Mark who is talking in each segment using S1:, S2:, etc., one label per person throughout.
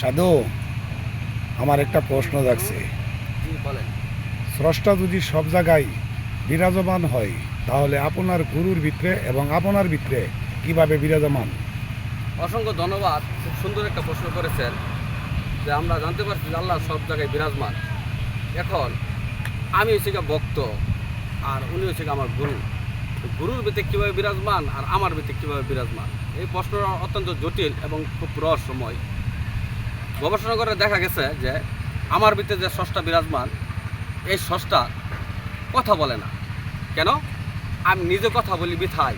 S1: সাধু, আমার একটা প্রশ্ন জাগছে।
S2: জি বলেন।
S1: স্রষ্টা যদি সব জায়গায় বিরাজমান হয়, তাহলে আপনার গুরুর ভিতরে এবং আপনার ভিতরে কিভাবে বিরাজমান?
S2: অসংখ্য ধন্যবাদ, খুব সুন্দর একটা প্রশ্ন করেছেন। যে আমরা জানতে পারছি যে আল্লাহ সব জায়গায় বিরাজমান। এখন আমি হচ্ছে গিয়ে ভক্ত, আর উনি হচ্ছে গিয়ে আমার গুরু। গুরুর ভিতরে কীভাবে বিরাজমান আর আমার ভিতরে কীভাবে বিরাজমান, এই প্রশ্নটা অত্যন্ত জটিল এবং খুব রহস্যময়। গবেষণা করে দেখা গেছে যে আমার ভিতরে যে স্রষ্টা বিরাজমান, এই স্রষ্টা কথা বলে না। কেন? আমি নিজে কথা বলি বিথায়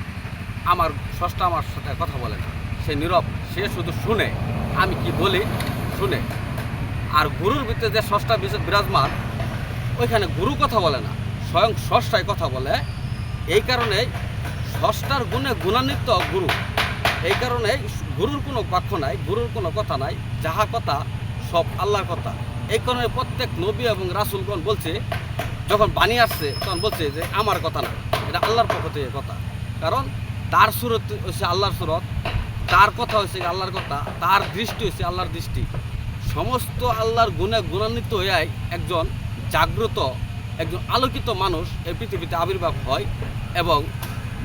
S2: আমার স্রষ্টা আমার সাথে কথা বলে না। সে নীরব, সে শুধু শুনে, আমি কি বলি শুনে। আর গুরুর ভিতরে যে স্রষ্টা বিরাজমান, ওইখানে গুরু কথা বলে না, স্বয়ং স্রষ্টাই কথা বলে। এই কারণে স্রষ্টার গুণে গুণান্বিত গুরু। এই কারণে গুরুর কোনো বাক্য নাই, গুরুর কোনো কথা নাই, যাহা কথা সব আল্লাহর কথা। এই কারণে প্রত্যেক নবী এবং রাসূলগণ বলছে, যখন বাণী আসছে তখন বলছে যে আমার কথা না, এটা আল্লাহর পক্ষ থেকে কথা। কারণ তার সুরত হচ্ছে আল্লাহর সুরত, তার কথা হচ্ছে আল্লাহর কথা, তার দৃষ্টি হচ্ছে আল্লাহর দৃষ্টি। সমস্ত আল্লাহর গুণে গুণান্বিত হয়ে একজন জাগ্রত, একজন আলোকিত মানুষ এই পৃথিবীতে আবির্ভাব হয় এবং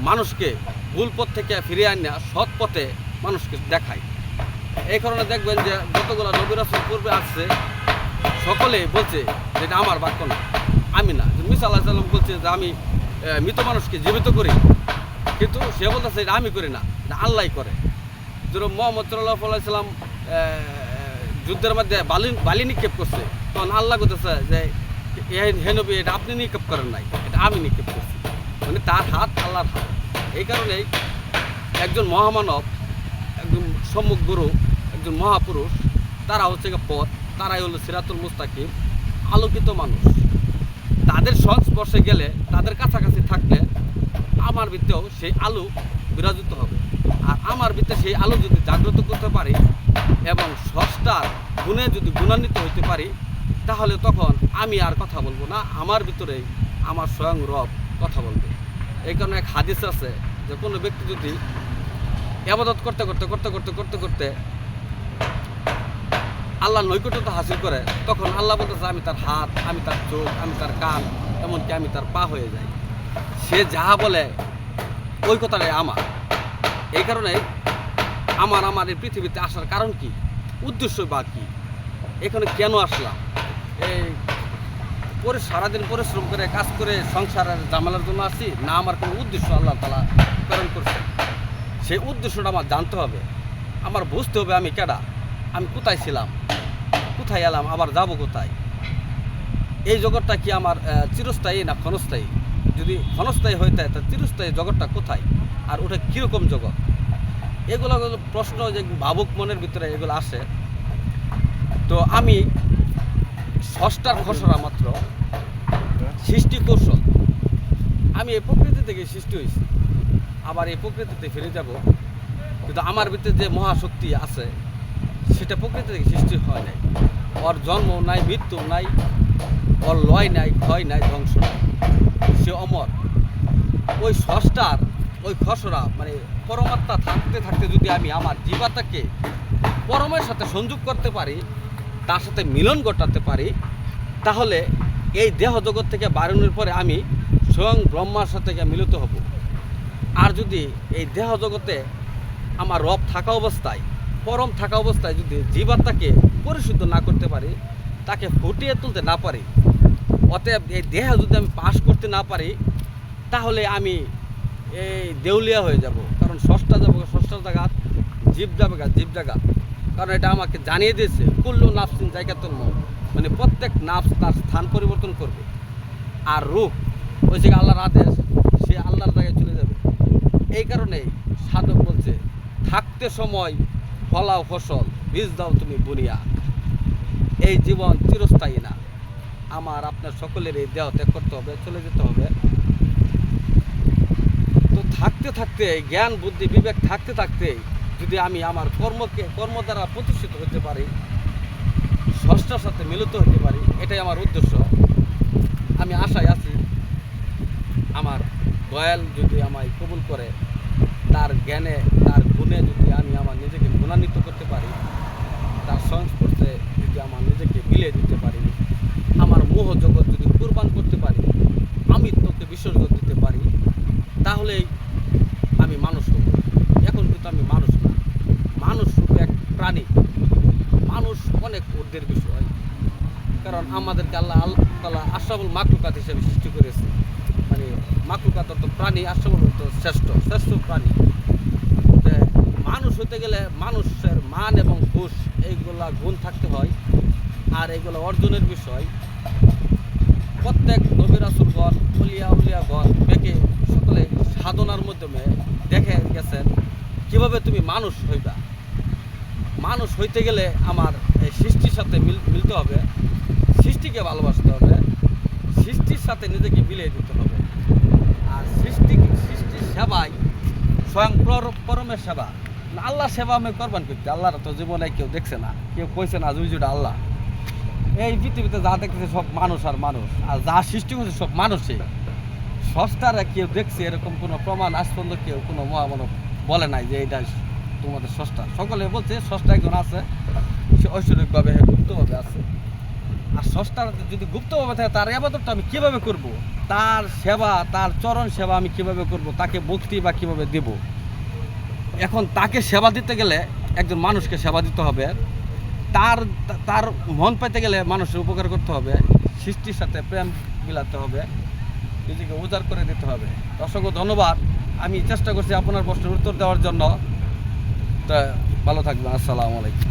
S2: মানুষকে ভুল পথ থেকে ফিরিয়ে আনা সৎ পথে মানুষকে দেখায়। এই কারণে দেখবেন যে যতগুলো নবী রাসূল পূর্বে আসছে, সকলে বলছে যে এটা আমার বাক্য না, আমি না। মুসা আলাইহিস সালাম বলছে যে আমি মৃত মানুষকে জীবিত করি, কিন্তু সে বলতেছে এটা আমি করি না, এটা আল্লাহই করে। যেরকম মুহাম্মদ সাল্লাল্লাহু আলাইহি সাল্লাম যুদ্ধের মধ্যে বালি নিক্ষেপ করছে, তখন আল্লাহ বলতেছে যে হে নবী, এটা আপনি নিক্ষেপ করেন নাই, এটা আমি নিক্ষেপ করছি। মানে তার হাত আল্লাহর হাত। এই কারণেই একজন মহামানব, একজন সম্মুখ গুরু, একজন মহাপুরুষ, তারা হচ্ছে পথ, তারাই হলো সিরাতুল মুস্তাকিম, আলোকিত মানুষ। তাদের সংস্পর্শে গেলে, তাদের কাছাকাছি থাকলে আমার ভিতরেও সেই আলো বিরাজিত হবে। আর আমার ভিতরে সেই আলো যদি জাগ্রত করতে পারি এবং স্রষ্টার গুণে যদি গুণান্বিত হইতে পারি, তাহলে তখন আমি আর কথা বলবো না, আমার ভিতরেই আমার স্বয়ং রব কথা বলবে। এই কারণে এক হাদিস আছে যে কোনো ব্যক্তি যদি ইবাদত করতে করতে করতে করতে করতে করতে আল্লাহর নৈকট্যতা হাসিল করে, তখন আল্লাহ বলতেছে আমি তার হাত, আমি তার চোখ, আমি তার কান, এমনকি আমি তার পা হয়ে যাই। সে যাহা বলে ওই কথাটাই আমার। এই কারণে আমার এই পৃথিবীতে আসার কারণ কি, উদ্দেশ্য বা কী, এখানে কেন আসলাম? এই সারাদিন পরিশ্রম করে কাজ করে সংসারের ঝামেলার জন্য আসছি না, আমার কোনো উদ্দেশ্য আল্লাহ তাআলা প্রেরণ করছে। সেই উদ্দেশ্যটা আমার জানতে হবে, আমার বুঝতে হবে আমি কেডা, আমি কোথায় ছিলাম, কোথায় এলাম, আবার যাব কোথায়। এই জগৎটা কি আমার চিরস্থায়ী না ক্ষণস্থায়ী? যদি ক্ষণস্থায়ী হয়ে থাকে তা চিরস্থায়ী জগৎটা কোথায়, আর ওটা কীরকম জগৎ? এগুলো প্রশ্ন যে ভাবুক মনের ভিতরে এগুলো আসে। তো আমি স্রষ্টার খসড়া মাত্র, সৃষ্টি কৌশল। আমি এই প্রকৃতি থেকে সৃষ্টি হয়েছি, আবার এই প্রকৃতিতে ফিরে যাব। কিন্তু আমার ভিতরে যে মহাশক্তি আছে, সেটা প্রকৃতি থেকে সৃষ্টি হয় নাই। ওর জন্ম নাই, মৃত্যু নাই, ওর লয় নাই, ক্ষয় নাই, ধ্বংস নাই, সে অমর। ওই স্রষ্টার ওই খসড়া মানে পরমাত্মা থাকতে থাকতে যদি আমি আমার জীবাত্মাকে পরমের সাথে সংযোগ করতে পারি, তার সাথে মিলন ঘটাতে পারি, তাহলে এই দেহ জগৎ থেকে বারণের পরে আমি স্বয়ং ব্রহ্মার সাথে মিলিত হব। আর যদি এই দেহ জগতে আমার রব থাকা অবস্থায়, পরম থাকা অবস্থায় যদি জীবাত্মাকে পরিশুদ্ধ না করতে পারি, তাকে ফুটিয়ে তুলতে না পারি, অতএব এই দেহ যদি আমি পাশ করতে না পারি, তাহলে আমি এই দেউলিয়া হয়ে যাব। কারণ স্রষ্টা যাবো স্রষ্টার জায়গা, জীব যাবে জীব জায়গা। কারণ এটা আমাকে জানিয়ে দিয়েছে কুল্লু নাফসিন জায়গাতুল মউত, মানে প্রত্যেক নাফস তার স্থান পরিবর্তন করবে। আর রূহ ওই যে আল্লাহর আদেশ, সে আল্লাহর জায়গায় চলে যাবে। এই কারণেই সাধক বলছে থাকতে সময় ফলাও ফসল, বীজ দাও তুমি বুনিয়া। এই জীবন চিরস্থায়ী না, আমার আপনার সকলের এই দেহ ত্যাগ করতে হবে, চলে যেতে হবে। তো থাকতে থাকতে জ্ঞান বুদ্ধি বিবেক থাকতে থাকতে যদি আমি আমার কর্ম দ্বারা প্রতিষ্ঠিত হতে পারি, স্রষ্টার সাথে মিলিত হতে পারি, এটাই আমার উদ্দেশ্য। আমি আশায় আছি আমার দয়াল যদি আমায় কবুল করে, তার জ্ঞানে তার গুণে যদি আমি আমার নিজেকে গুণান্বিত করতে পারি, তার সংস্পর্শে আমার নিজেকে বিলিয়ে দিতে পারি, আমার মোহ জগৎ যদি কুরবান করতে পারি, আমি তোকে বিসর্জন দিতে পারি, তাহলেই আমি মানুষ হব। এখন কিন্তু আমি মানুষ না, মানুষ রূপে এক প্রাণী। মানুষ অনেক ঊর্ধ্বের বিষয়, কারণ আমাদেরকে আল্লাহ তাআলা আশরাফুল মাখলুকাত হিসেবে সৃষ্টি করেছে। মানে মাখলুকাত অর্থ প্রাণী, আশরাফুল অর্থ শ্রেষ্ঠ প্রাণী। মানুষ হতে গেলে মানুষের মান এবং হুশ এইগুলা গুণ থাকতে হয়। আর এইগুলো অর্জনের বিষয় প্রত্যেক নবী রাসূলগণ, উলিয়াগণ বেঁকে সকলে সাধনার মাধ্যমে দেখে গেছেন কিভাবে তুমি মানুষ হইবা। মানুষ হইতে গেলে আমার এই সৃষ্টির সাথে মিলতে হবে, সৃষ্টিকে ভালোবাসতে হবে, সৃষ্টির সাথে নিজেকে বিলিয়ে দিতে হবে। আর সৃষ্টির সেবাই স্বয়ং পরমের সেবা। আল্লাহর সেবা আমি করবেন করতে, আল্লাহর তো জীবনে কেউ দেখছে না, কেউ কইছে না জুইজুটা আল্লাহ। এই পৃথিবীতে যা দেখতেছে সব মানুষ, আর যা সৃষ্টি করছে সব মানুষই। স্রষ্টারা কেউ দেখছে এরকম কোনো প্রমাণ আজ পর্যন্ত কেউ কোনো মহামানব বলে নাই যে এটা তোমাদের স্রষ্টা। সকলে বলছে স্রষ্টা একজন আছে, সে ঐশ্বরিকভাবে গুপ্তভাবে আছে। আর স্রষ্টার যদি গুপ্তভাবে থাকে তার ইবাদতটা আমি কীভাবে করব, তার সেবা, তার চরণ সেবা আমি কিভাবে করব, তাকে মুক্তি বা কীভাবে দেব। এখন তাকে সেবা দিতে গেলে একজন মানুষকে সেবা দিতে হবে, তার মন পাইতে গেলে মানুষের উপকার করতে হবে, সৃষ্টির সাথে প্রেম মিলাতে হবে, নিজেকে উজাড় করে দিতে হবে। অসংখ্য ধন্যবাদ। আমি চেষ্টা করছি আপনার প্রশ্নের উত্তর দেওয়ার জন্য। তা ভালো থাকবেন। আসসালামু আলাইকুম।